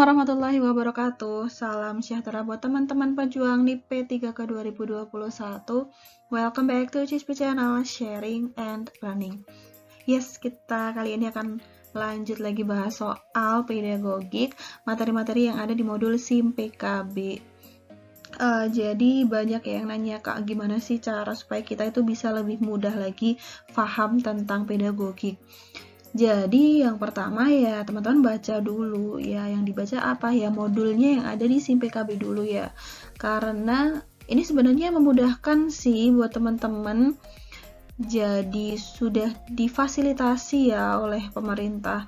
warahmatullahi wabarakatuh. Salam sejahtera buat teman-teman pejuang NIP P3K 2021. Welcome back to CISP Channel Sharing and Learning. Yes, kita kali ini akan lanjut lagi bahas soal pedagogik, materi-materi yang ada di modul SIM PKB. Jadi banyak yang nanya, Kak, gimana sih cara supaya kita itu bisa lebih mudah lagi paham tentang pedagogik. Jadi yang pertama ya teman-teman baca dulu ya, yang dibaca apa ya, modulnya yang ada di SIM PKB dulu ya, karena ini sebenarnya memudahkan sih buat teman-teman. Jadi sudah difasilitasi ya oleh pemerintah,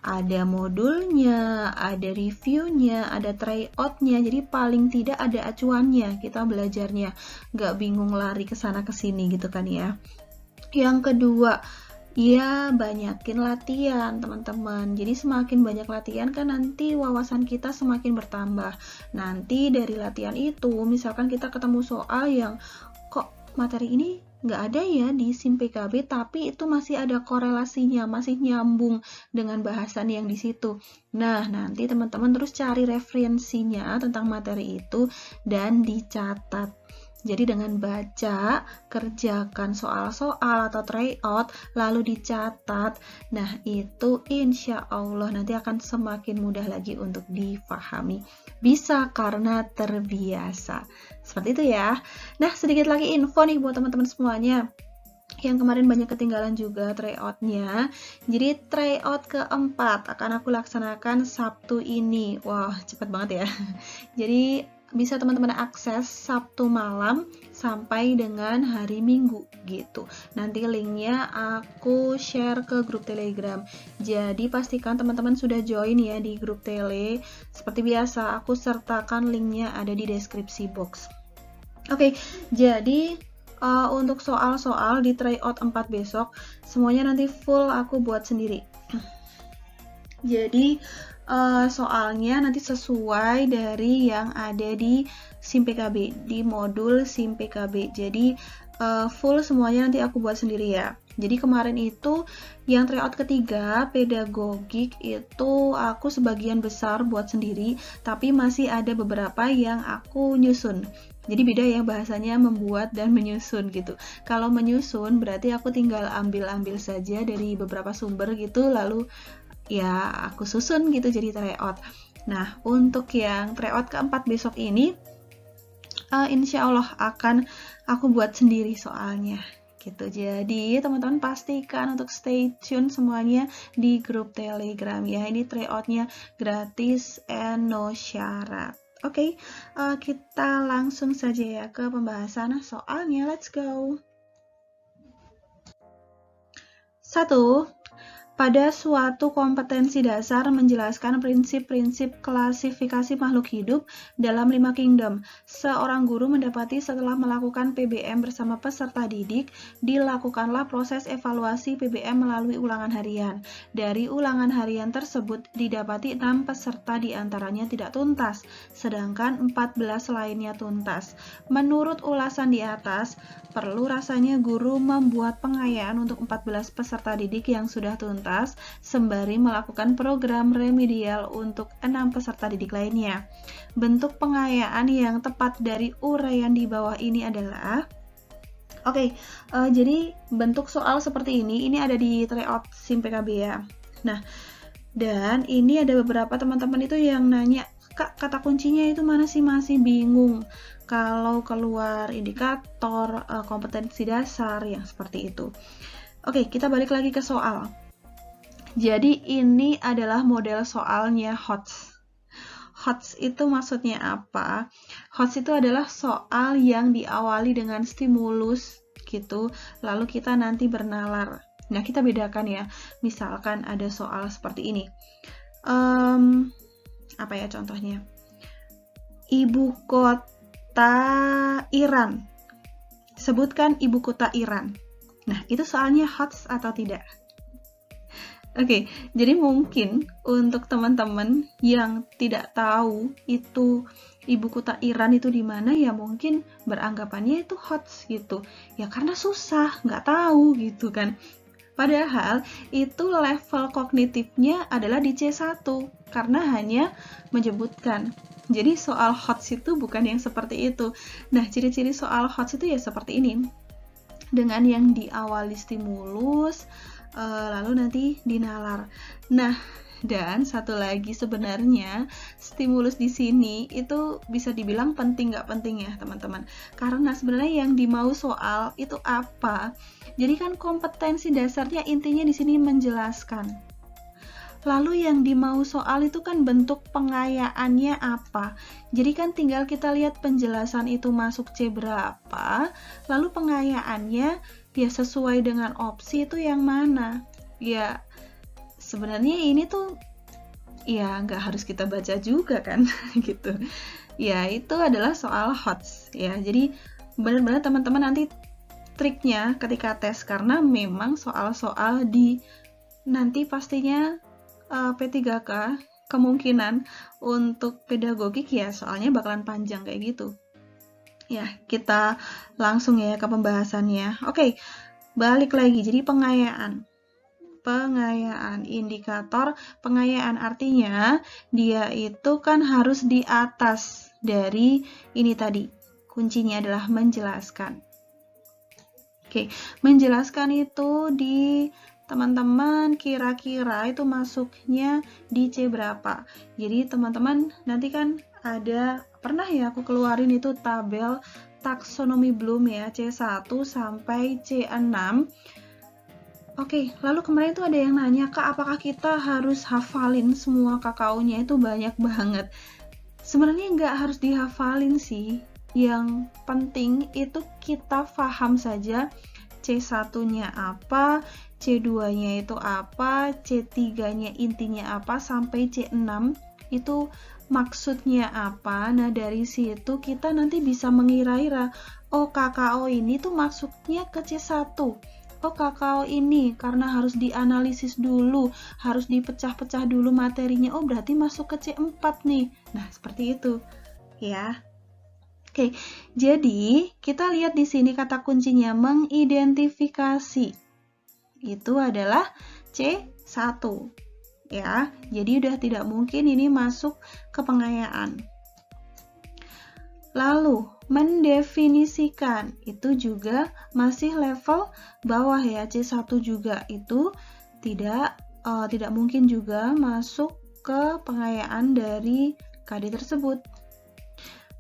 ada modulnya, ada reviewnya, ada tryoutnya, jadi paling tidak ada acuannya kita belajarnya, nggak bingung lari ke sana ke sini gitu kan ya. Yang kedua, ya, banyakin latihan teman-teman. Jadi semakin banyak latihan kan nanti wawasan kita semakin bertambah. Nanti dari latihan itu, misalkan kita ketemu soal yang kok materi ini nggak ada ya di SIM PKB, tapi itu masih ada korelasinya, masih nyambung dengan bahasan yang di situ. Nah, nanti teman-teman terus cari referensinya tentang materi itu dan dicatat. Jadi dengan baca, kerjakan soal-soal atau tryout, lalu dicatat. Nah, itu insya Allah nanti akan semakin mudah lagi untuk difahami. Bisa karena terbiasa. Seperti itu ya. Nah, sedikit lagi info nih buat teman-teman semuanya. Yang kemarin banyak ketinggalan juga tryoutnya. Jadi tryout keempat akan aku laksanakan Sabtu ini. Wah, cepat banget ya. Jadi bisa teman-teman akses Sabtu malam sampai dengan hari Minggu gitu. Nanti linknya aku share ke grup Telegram. Jadi pastikan teman-teman sudah join ya di grup Tele. Seperti biasa, aku sertakan linknya ada di deskripsi box. Oke, jadi untuk soal-soal di tryout 4 besok, semuanya nanti full aku buat sendiri. Jadi soalnya nanti sesuai dari yang ada di SIM PKB, di modul SIM PKB. Jadi full semuanya nanti aku buat sendiri ya. Jadi kemarin itu yang tryout ketiga pedagogik itu aku sebagian besar buat sendiri, tapi masih ada beberapa yang aku nyusun. Jadi beda ya bahasanya membuat dan menyusun gitu. Kalau menyusun berarti aku tinggal ambil-ambil saja dari beberapa sumber gitu, lalu ya aku susun gitu jadi tryout. Nah, untuk yang tryout keempat besok ini insya Allah akan aku buat sendiri soalnya gitu. Jadi teman-teman pastikan untuk stay tune semuanya di grup Telegram ya. Ini tryoutnya gratis and no syarat. Oke, kita langsung saja ya ke pembahasan soalnya. Let's go. 1. Pada suatu kompetensi dasar menjelaskan prinsip-prinsip klasifikasi makhluk hidup dalam 5 kingdom. Seorang guru mendapati setelah melakukan PBM bersama peserta didik, dilakukanlah proses evaluasi PBM melalui ulangan harian. Dari ulangan harian tersebut didapati 6 peserta diantaranya tidak tuntas, sedangkan 14 lainnya tuntas. Menurut ulasan di atas, perlu rasanya guru membuat pengayaan untuk 14 peserta didik yang sudah tuntas, sembari melakukan program remedial untuk 6 peserta didik lainnya. Bentuk pengayaan yang tepat dari uraian di bawah ini adalah jadi bentuk soal seperti ini ada di tryout SIM PKB ya. Nah, dan ini ada beberapa teman-teman itu yang nanya, Kak, kata kuncinya itu mana sih, masih bingung kalau keluar indikator kompetensi dasar yang seperti itu. Oke, kita balik lagi ke soal. Jadi ini adalah model soalnya HOTS. HOTS itu maksudnya apa? HOTS itu adalah soal yang diawali dengan stimulus gitu, lalu kita nanti bernalar. Nah, kita bedakan ya. Misalkan ada soal seperti ini. Apa ya contohnya? Ibu kota Iran. Sebutkan ibu kota Iran. Nah, itu soalnya HOTS atau tidak? Oke, jadi mungkin untuk teman-teman yang tidak tahu itu ibu kota Iran itu di mana, ya mungkin beranggapannya itu HOTS gitu. Ya karena susah, nggak tahu gitu kan. Padahal itu level kognitifnya adalah di C1 karena hanya menyebutkan. Jadi soal HOTS itu bukan yang seperti itu. Nah, ciri-ciri soal HOTS itu ya seperti ini. Dengan yang diawali stimulus, lalu nanti dinalar. Nah, dan satu lagi sebenarnya stimulus di sini itu bisa dibilang penting nggak penting ya teman-teman, karena sebenarnya yang dimau soal itu apa. Jadi kan kompetensi dasarnya intinya di sini menjelaskan. Lalu yang dimau soal itu kan bentuk pengayaannya apa. Jadi kan tinggal kita lihat penjelasan itu masuk C berapa, lalu pengayaannya ya sesuai dengan opsi itu yang mana. Ya sebenarnya ini tuh ya nggak harus kita baca juga kan gitu. Ya itu adalah soal HOTS ya. Jadi benar-benar teman-teman nanti triknya ketika tes, karena memang soal-soal di nanti pastinya P3K kemungkinan untuk pedagogik ya soalnya bakalan panjang kayak gitu. Ya, kita langsung ya ke pembahasannya. Oke, balik lagi. Jadi pengayaan, indikator pengayaan artinya dia itu kan harus di atas dari ini tadi. Kuncinya adalah menjelaskan. Oke, menjelaskan itu di teman-teman kira-kira itu masuknya di C berapa. Jadi teman-teman nanti kan ada, pernah ya aku keluarin itu tabel taksonomi Bloom ya, C1 sampai C6. Oke, lalu kemarin tuh ada yang nanya, Kak, apakah kita harus hafalin semua KKO-nya? Itu banyak banget. Sebenarnya nggak harus dihafalin sih. Yang penting itu kita paham saja C1-nya apa, C2-nya itu apa, C3-nya intinya apa, sampai C6 itu maksudnya apa. Nah, dari situ kita nanti bisa mengira-ira, oh KKO ini tuh maksudnya ke C1. Oh KKO ini karena harus dianalisis dulu, harus dipecah-pecah dulu materinya, oh berarti masuk ke C4 nih. Nah, seperti itu ya. Oke, jadi kita lihat di sini kata kuncinya mengidentifikasi. Itu adalah C1 ya. Jadi udah tidak mungkin ini masuk ke pengayaan. Lalu mendefinisikan itu juga masih level bawah ya, C1 juga itu tidak mungkin juga masuk ke pengayaan dari KD tersebut.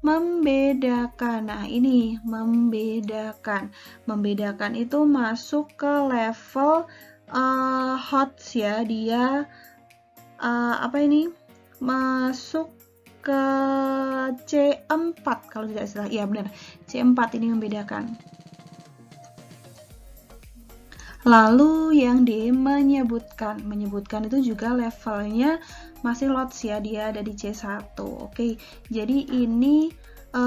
Membedakan, nah ini membedakan itu masuk ke level HOTS ya, dia masuk ke C4 kalau tidak salah. Iya benar, C4 ini membedakan. Lalu yang D menyebutkan itu juga levelnya masih LOTS ya, dia ada di C1. Oke, jadi ini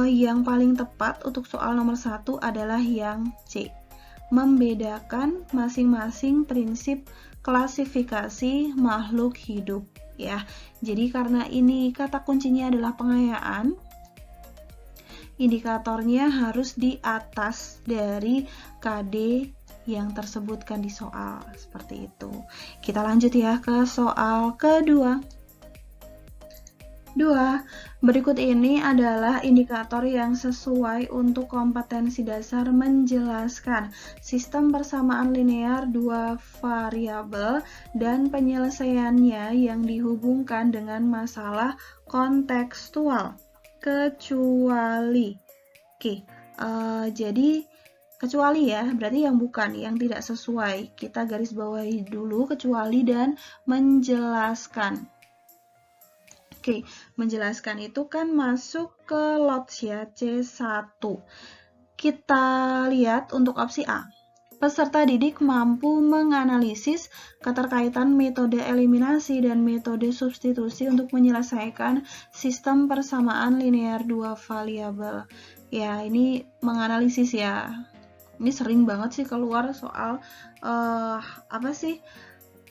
yang paling tepat untuk soal nomor 1 adalah yang C. Membedakan masing-masing prinsip klasifikasi makhluk hidup ya. Jadi karena ini kata kuncinya adalah pengayaan, indikatornya harus di atas dari KD yang tersebutkan di soal, seperti itu. Kita lanjut ya ke soal kedua. Berikut ini adalah indikator yang sesuai untuk kompetensi dasar menjelaskan sistem persamaan linear dua variabel dan penyelesaiannya yang dihubungkan dengan masalah kontekstual kecuali. Oke, jadi kecuali ya, berarti yang bukan, yang tidak sesuai. Kita garis bawahi dulu kecuali dan menjelaskan. Oke, menjelaskan itu kan masuk ke LOTS ya, C1. Kita lihat untuk opsi A. Peserta didik mampu menganalisis keterkaitan metode eliminasi dan metode substitusi untuk menyelesaikan sistem persamaan linear dua variabel. Ya, ini menganalisis ya. Ini sering banget sih keluar soal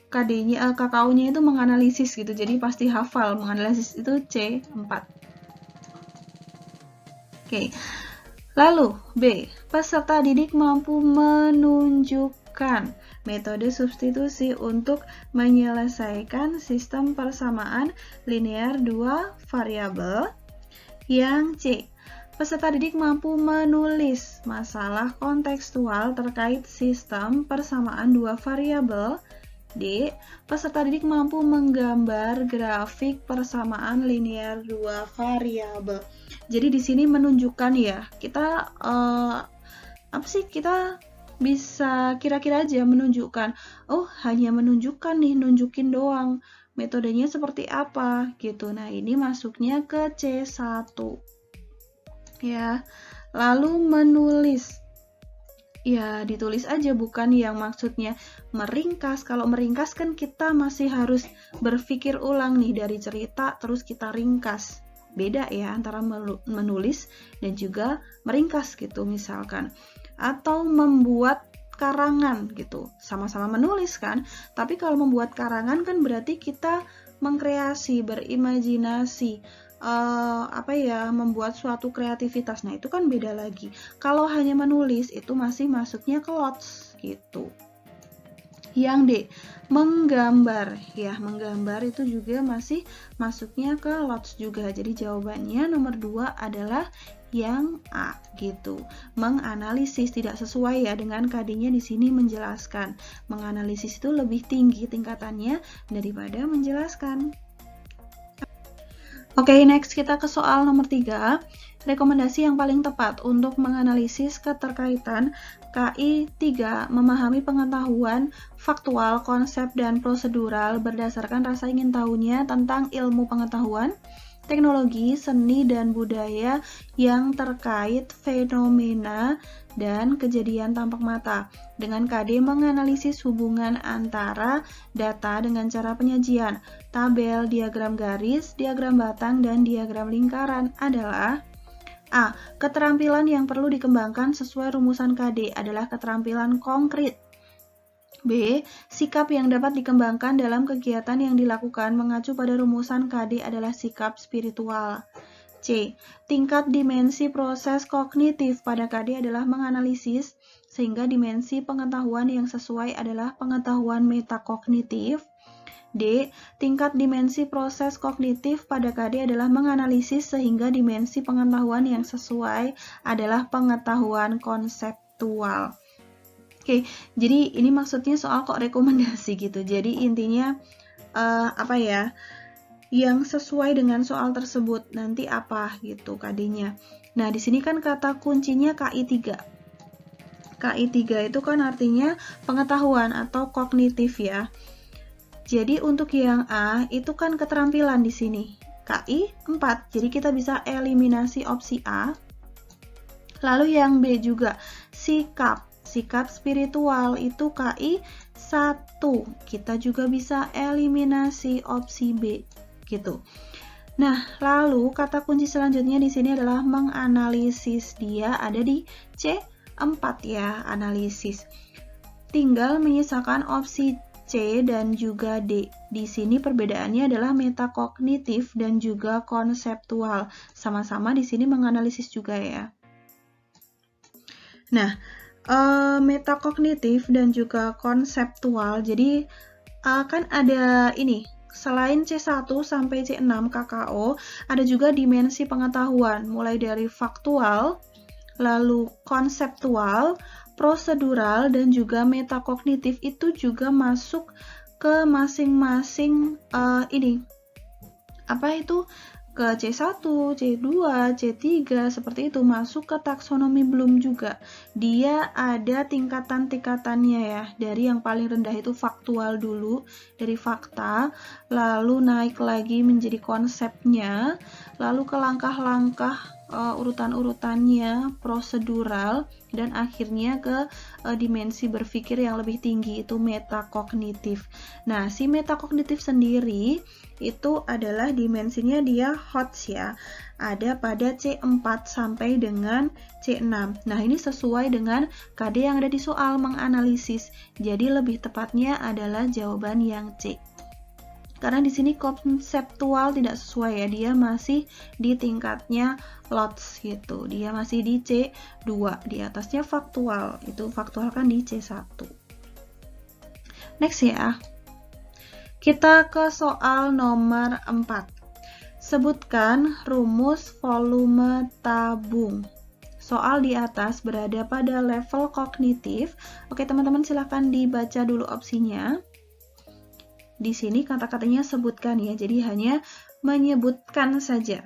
KD-nya, KKO-nya itu menganalisis gitu. Jadi pasti hafal, menganalisis itu C4. Oke. Lalu B, peserta didik mampu menunjukkan. metode substitusi untuk menyelesaikan sistem persamaan linear dua variabel. Yang C, peserta didik mampu menulis masalah kontekstual terkait sistem persamaan dua variabel. D, peserta didik mampu menggambar grafik persamaan linear dua variabel. Jadi di sini menunjukkan ya, kita kita bisa kira-kira aja menunjukkan, oh hanya menunjukkan nih, nunjukin doang, metodenya seperti apa gitu. Nah ini masuknya ke C1 ya. Lalu menulis, ya ditulis aja, bukan yang maksudnya meringkas. Kalau meringkas kan kita masih harus berpikir ulang nih dari cerita terus kita ringkas. Beda ya antara menulis dan juga meringkas gitu misalkan. Atau membuat karangan gitu, sama-sama menulis kan, tapi kalau membuat karangan kan berarti kita mengkreasi, berimajinasi, membuat suatu kreativitas. Nah itu kan beda lagi. Kalau hanya menulis itu masih masuknya ke lots gitu. Yang D, menggambar. Ya, menggambar itu juga masih masuknya ke lots juga. Jadi jawabannya nomor 2 adalah yang A gitu. Menganalisis tidak sesuai ya dengan KD-nya di sini menjelaskan. Menganalisis itu lebih tinggi tingkatannya daripada menjelaskan. Oke, next kita ke soal nomor 3. Rekomendasi yang paling tepat untuk menganalisis keterkaitan KI 3 memahami pengetahuan faktual, konsep, dan prosedural berdasarkan rasa ingin tahunya tentang ilmu pengetahuan, teknologi, seni, dan budaya yang terkait fenomena dan kejadian tampak mata. Dengan KD menganalisis hubungan antara data dengan cara penyajian. Tabel, diagram garis, diagram batang, dan diagram lingkaran adalah A. Keterampilan yang perlu dikembangkan sesuai rumusan KD adalah keterampilan konkret. B. Sikap yang dapat dikembangkan dalam kegiatan yang dilakukan mengacu pada rumusan KD adalah sikap spiritual. C. Tingkat dimensi proses kognitif pada KD adalah menganalisis, sehingga dimensi pengetahuan yang sesuai adalah pengetahuan metakognitif. D. Tingkat dimensi proses kognitif pada KD adalah menganalisis, sehingga dimensi pengetahuan yang sesuai adalah pengetahuan konseptual. Oke, jadi ini maksudnya soal kok rekomendasi gitu. Jadi intinya yang sesuai dengan soal tersebut nanti apa gitu KD-nya. Nah, di sini kan kata kuncinya KI 3. KI 3 itu kan artinya pengetahuan atau kognitif ya. Jadi untuk yang A itu kan keterampilan di sini. KI 4. Jadi kita bisa eliminasi opsi A. Lalu yang B juga sikap spiritual itu KI 1. Kita juga bisa eliminasi opsi B gitu. Nah, lalu kata kunci selanjutnya di sini adalah menganalisis. Dia ada di C4 ya, analisis. Tinggal menyisakan opsi C dan juga D. Di sini perbedaannya adalah metakognitif dan juga konseptual. Sama-sama di sini menganalisis juga ya. Nah, metakognitif dan juga konseptual. Jadi kan ada ini, selain C1 sampai C6 KKO, ada juga dimensi pengetahuan, mulai dari faktual, lalu konseptual, prosedural, dan juga metakognitif itu juga masuk ke masing-masing ke C1, C2, C3, seperti itu, masuk ke taksonomi Bloom juga. Dia ada tingkatan-tingkatannya ya, dari yang paling rendah itu faktual dulu, dari fakta, lalu naik lagi menjadi konsepnya, lalu ke langkah-langkah urutan-urutannya, prosedural, dan akhirnya ke dimensi berpikir yang lebih tinggi, itu metakognitif. Nah, si metakognitif sendiri itu adalah dimensinya dia HOTS ya, ada pada C4 sampai dengan C6. Nah, ini sesuai dengan KD yang ada di soal menganalisis, jadi lebih tepatnya adalah jawaban yang C. Karena di sini konseptual tidak sesuai ya, dia masih di tingkatnya LOTS gitu. Dia masih di C2, di atasnya faktual. Itu faktual kan di C1. Next ya. Kita ke soal nomor 4. Sebutkan rumus volume tabung. Soal di atas berada pada level kognitif. Oke, teman-teman silahkan dibaca dulu opsinya. Di sini kata-katanya sebutkan ya, jadi hanya menyebutkan saja.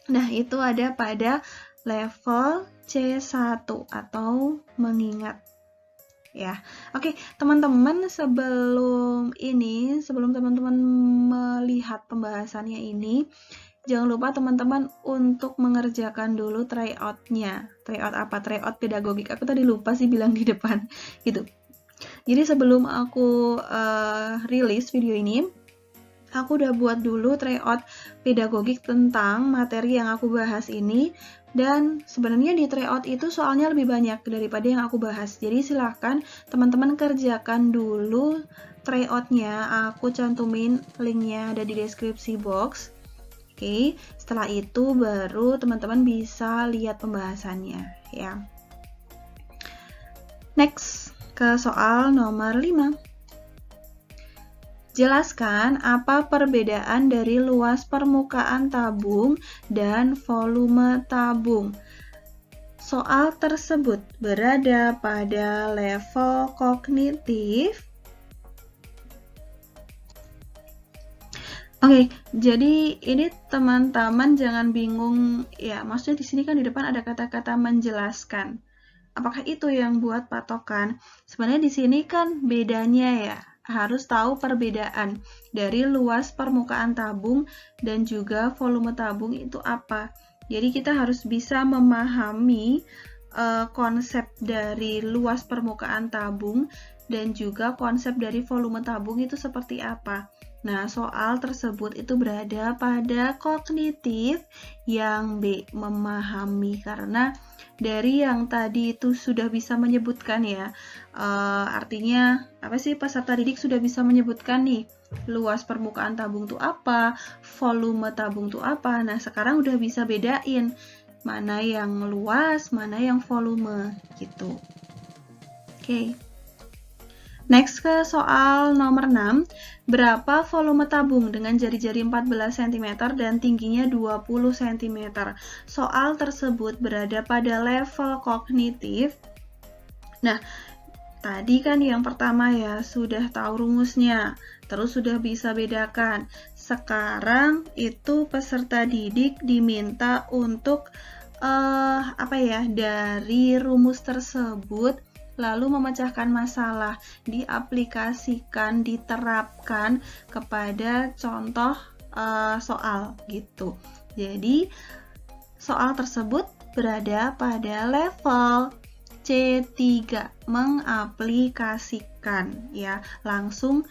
Nah, itu ada pada level C1 atau mengingat. Ya, oke teman-teman, sebelum teman-teman melihat pembahasannya ini, jangan lupa teman-teman untuk mengerjakan dulu tryout-nya. Tryout apa? Tryout pedagogik. Aku tadi lupa sih bilang di depan gitu. Jadi sebelum aku rilis video ini, aku udah buat dulu tryout pedagogik tentang materi yang aku bahas ini. Dan sebenarnya di tryout itu soalnya lebih banyak daripada yang aku bahas. Jadi silahkan teman-teman kerjakan dulu tryout-nya. Aku cantumin linknya ada di deskripsi box. Oke, setelah itu baru teman-teman bisa lihat pembahasannya ya. Next, ke soal nomor 5. Jelaskan apa perbedaan dari luas permukaan tabung dan volume tabung. Soal tersebut berada pada level kognitif. Oke, jadi ini teman-teman jangan bingung ya, maksudnya di sini kan di depan ada kata-kata menjelaskan. Apakah itu yang buat patokan? Sebenarnya di sini kan bedanya ya, harus tahu perbedaan dari luas permukaan tabung dan juga volume tabung itu apa. Jadi kita harus bisa memahami konsep dari luas permukaan tabung dan juga konsep dari volume tabung itu seperti apa. Nah, soal tersebut itu berada pada kognitif yang B, memahami, karena dari yang tadi itu sudah bisa menyebutkan ya, artinya apa sih, peserta didik sudah bisa menyebutkan nih luas permukaan tabung itu apa, volume tabung itu apa. Nah, sekarang udah bisa bedain mana yang luas, mana yang volume gitu. Oke. Next ke soal nomor 6. Berapa volume tabung dengan jari-jari 14 cm dan tingginya 20 cm? Soal tersebut berada pada level kognitif. Nah, tadi kan yang pertama ya, sudah tahu rumusnya, terus sudah bisa bedakan. Sekarang itu peserta didik diminta untuk dari rumus tersebut lalu memecahkan masalah, diaplikasikan, diterapkan kepada contoh soal gitu. Jadi soal tersebut berada pada level C3, mengaplikasikan ya, langsung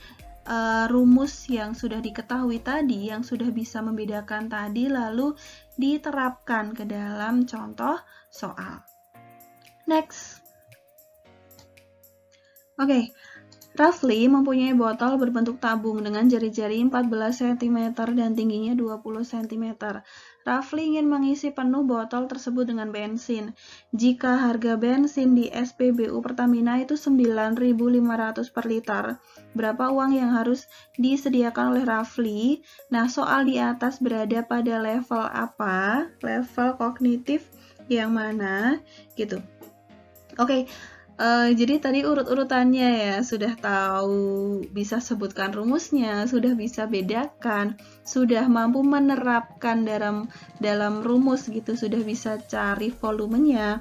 rumus yang sudah diketahui tadi, yang sudah bisa membedakan tadi, lalu diterapkan ke dalam contoh soal. Next. Oke, Rafli mempunyai botol berbentuk tabung dengan jari-jari 14 cm dan tingginya 20 cm. Rafli ingin mengisi penuh botol tersebut dengan bensin. Jika harga bensin di SPBU Pertamina itu 9.500 per liter, berapa uang yang harus disediakan oleh Rafli? Nah, soal di atas berada pada level apa? Level kognitif yang mana? Gitu. Oke. Jadi tadi urut-urutannya ya, sudah tahu, bisa sebutkan rumusnya, sudah bisa bedakan, sudah mampu menerapkan dalam rumus gitu, sudah bisa cari volumenya.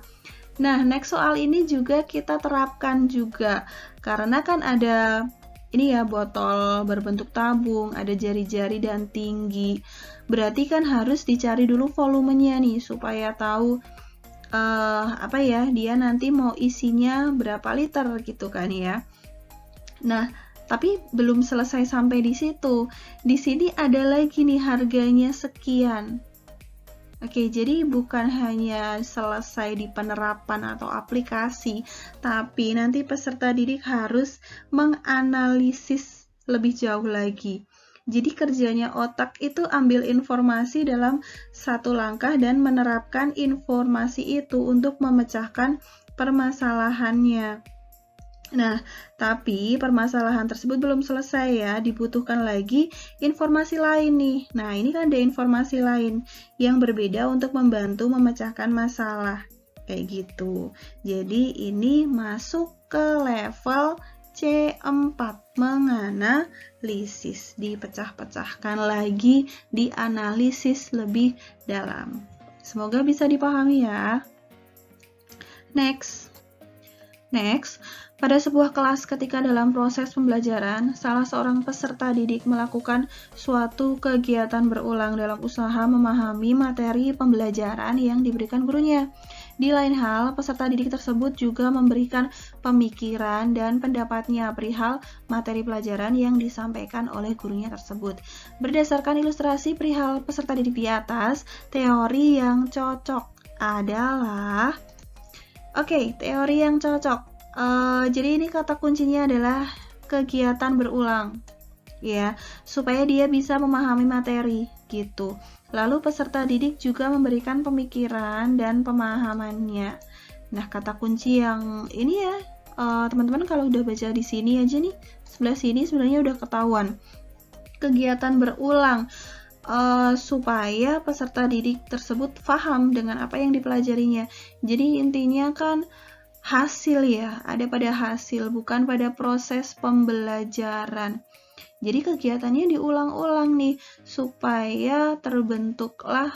Nah, next soal ini juga kita terapkan juga, karena kan ada ini ya, botol berbentuk tabung, ada jari-jari dan tinggi. Berarti kan harus dicari dulu volumenya nih, supaya tahu dia nanti mau isinya berapa liter gitu kan ya. Nah, tapi belum selesai sampai di situ. Di sini ada lagi nih harganya sekian. Oke, jadi bukan hanya selesai di penerapan atau aplikasi, tapi nanti peserta didik harus menganalisis lebih jauh lagi. Jadi kerjanya otak itu ambil informasi dalam satu langkah dan menerapkan informasi itu untuk memecahkan permasalahannya. Nah, tapi permasalahan tersebut belum selesai ya, dibutuhkan lagi informasi lain nih. Nah, ini kan ada informasi lain yang berbeda untuk membantu memecahkan masalah. Kayak gitu. Jadi ini masuk ke level C4, menganalisis, dipecah-pecahkan lagi, dianalisis lebih dalam. Semoga bisa dipahami ya. Next, pada sebuah kelas ketika dalam proses pembelajaran, salah seorang peserta didik melakukan suatu kegiatan berulang dalam usaha memahami materi pembelajaran yang diberikan gurunya. Di lain hal, peserta didik tersebut juga memberikan pemikiran dan pendapatnya perihal materi pelajaran yang disampaikan oleh gurunya tersebut. Berdasarkan ilustrasi perihal peserta didik di atas, teori yang cocok adalah teori yang cocok. Jadi ini kata kuncinya adalah kegiatan berulang, ya, supaya dia bisa memahami materi, gitu. Lalu peserta didik juga memberikan pemikiran dan pemahamannya. Nah, kata kunci yang ini ya, teman-teman kalau udah baca di sini aja nih, sebelah sini sebenarnya udah ketahuan. Kegiatan berulang. Supaya peserta didik tersebut paham dengan apa yang dipelajarinya. Jadi intinya kan hasil ya, ada pada hasil, bukan pada proses pembelajaran. Jadi kegiatannya diulang-ulang nih, supaya terbentuklah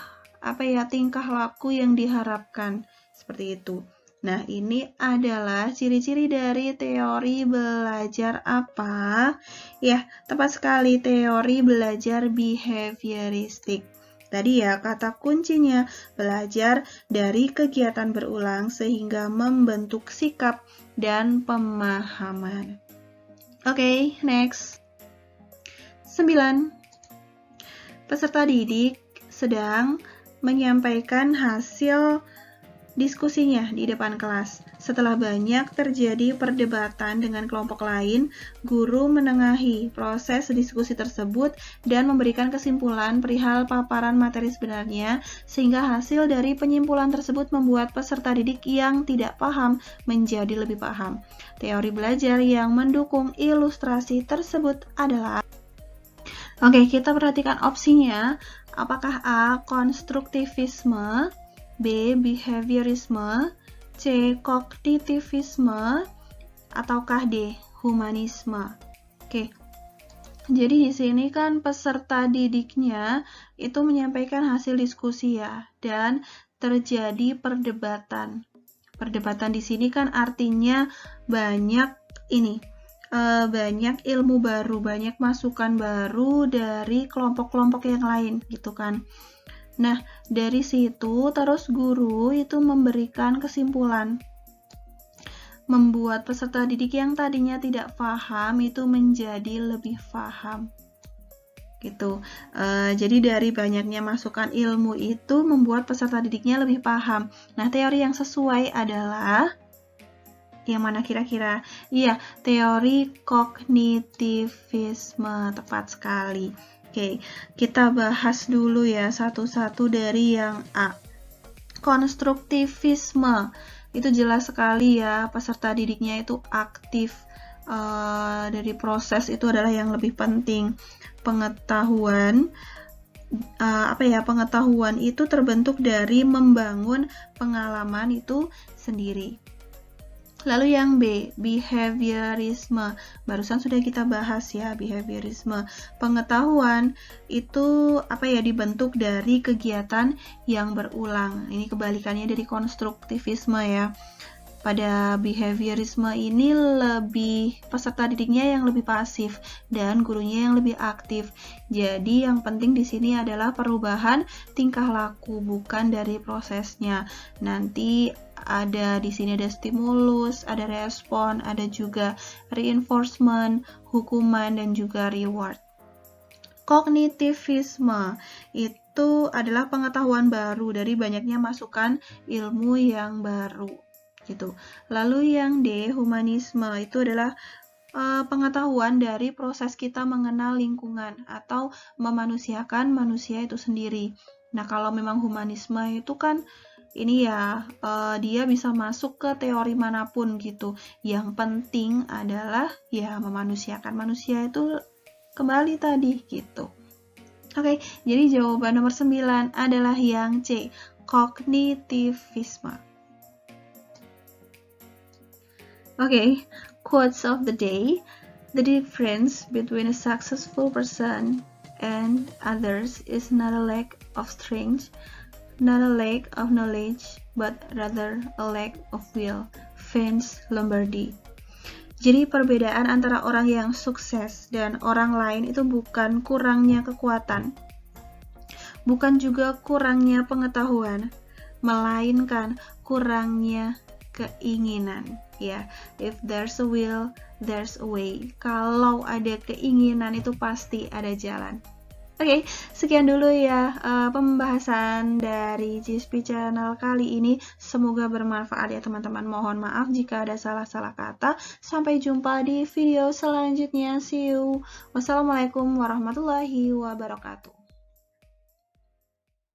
tingkah laku yang diharapkan. Seperti itu. Nah, ini adalah ciri-ciri dari teori belajar apa? Ya, tepat sekali, teori belajar behavioristik. Tadi ya, kata kuncinya belajar dari kegiatan berulang sehingga membentuk sikap dan pemahaman. Oke, next. 9. Peserta didik sedang menyampaikan hasil diskusinya di depan kelas. Setelah banyak terjadi perdebatan dengan kelompok lain, guru menengahi proses diskusi tersebut dan memberikan kesimpulan perihal paparan materi sebenarnya, sehingga hasil dari penyimpulan tersebut membuat peserta didik yang tidak paham menjadi lebih paham. Teori belajar yang mendukung ilustrasi tersebut adalah kita perhatikan opsinya. Apakah A. Konstruktivisme, B. Behaviorisme, C. Kognitivisme, ataukah D. Humanisme? Jadi di sini kan peserta didiknya itu menyampaikan hasil diskusi ya, dan terjadi perdebatan. Perdebatan di sini kan artinya banyak ilmu baru, banyak masukan baru dari kelompok-kelompok yang lain gitu kan. Nah, dari situ terus guru itu memberikan kesimpulan, membuat peserta didik yang tadinya tidak paham itu menjadi lebih paham. Gitu. Jadi dari banyaknya masukan ilmu itu membuat peserta didiknya lebih paham. Nah, teori yang sesuai adalah yang mana kira-kira? Iya, teori kognitivisme, tepat sekali. Kita bahas dulu ya satu-satu dari yang A. Konstruktivisme, itu jelas sekali ya, peserta didiknya itu aktif. Dari proses itu adalah yang lebih penting. Pengetahuan itu terbentuk dari membangun pengalaman itu sendiri. Lalu yang B, behaviorisme. Barusan sudah kita bahas ya, behaviorisme. Pengetahuan itu dibentuk dari kegiatan yang berulang. Ini kebalikannya dari konstruktivisme ya. Pada behaviorisme ini peserta didiknya yang lebih pasif dan gurunya yang lebih aktif. Jadi yang penting di sini adalah perubahan tingkah laku, bukan dari prosesnya. Nanti di sini ada stimulus, ada respon, ada juga reinforcement, hukuman, dan juga reward. Kognitivisme itu adalah pengetahuan baru dari banyaknya masukan ilmu yang baru. Gitu. Lalu yang D, humanisme, itu adalah pengetahuan dari proses kita mengenal lingkungan atau memanusiakan manusia itu sendiri. Nah, kalau memang humanisme itu kan ini ya dia bisa masuk ke teori manapun gitu. Yang penting adalah ya memanusiakan manusia itu kembali tadi gitu. Oke, jadi jawaban nomor 9 adalah yang C, kognitivisme. Oke, quotes of the day. The difference between a successful person and others is not a lack of strength, not a lack of knowledge, but rather a lack of will. Vince Lombardi. Jadi perbedaan antara orang yang sukses dan orang lain itu bukan kurangnya kekuatan, bukan juga kurangnya pengetahuan, melainkan kurangnya keinginan. Ya, if there's a will, there's a way. Kalau ada keinginan itu pasti ada jalan. Oke, sekian dulu ya pembahasan dari GSP Channel kali ini. Semoga bermanfaat ya teman-teman. Mohon maaf jika ada salah-salah kata. Sampai jumpa di video selanjutnya. See you. Wassalamualaikum warahmatullahi wabarakatuh.